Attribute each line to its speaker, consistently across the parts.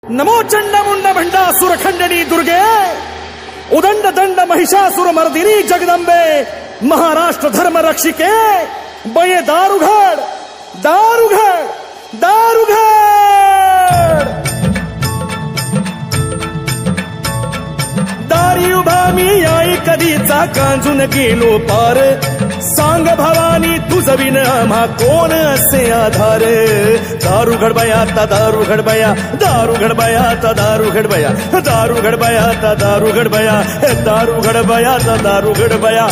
Speaker 1: नमो चंडमुंड भंडासुर खंडनी दुर्गे उदंड दंड महिषासुर मर्दिनी जगदंबे महाराष्ट्र धर्म रक्षिके बये दारुघड दारुघड दारुघड दारी उभा मी आई कधीचा कांजून गेलो पार सांग भवानी तुझ विन आम्हा कोण असे आधार दारू घडबया ता दारू घडबया दारू घडबया ता दारू घडबया दारू घडबया ता दारू घडबया दारू घडबया ता दारू घडबया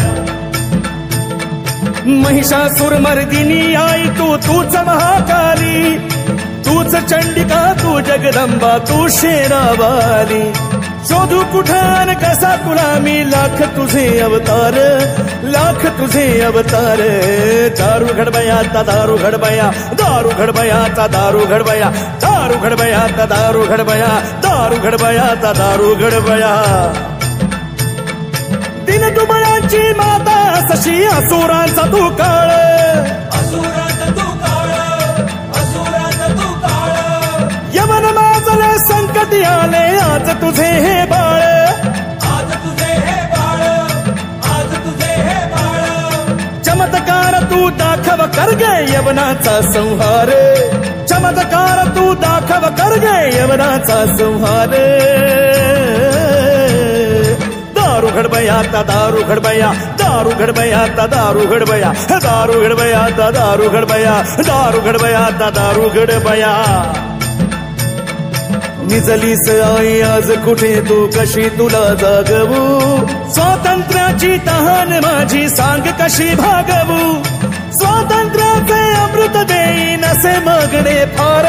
Speaker 1: महिषासुर मर्दिनी आई तूच महाकाली तूच चंडिका तू जगदंबा तू शेरावाली शोधू कुठान कसा तुला मी लाख तुझे अवतार दारू घडबया ता दारू घडबया दारू घडबया ता दारू घडबया दारू घडबया ता दारू घडबया दारू घडबया ता दारू घडबया दिन दुबळाची माता सशी असुरांचा तू काळ यमन माजले संकटी आले आज तुझे हे बाळ चमत्कार तू दाखव कर गे यवनाचा संहार चमत्कार तू दाखव कर गे यवनाचा संहार दारू घडबया ता दारू घडबया दारू घडबया ता दारू घडबया दारू घडबया ता दारू घडबया दारू घडबया ता दारू घडबया निजलीस आई आज कुठे तू कशी तुला जागवू स्वातंत्र्याची तहान माझी सांग कशी भागवू स्वातंत्र्याचे अमृत देईन असे मागणे फार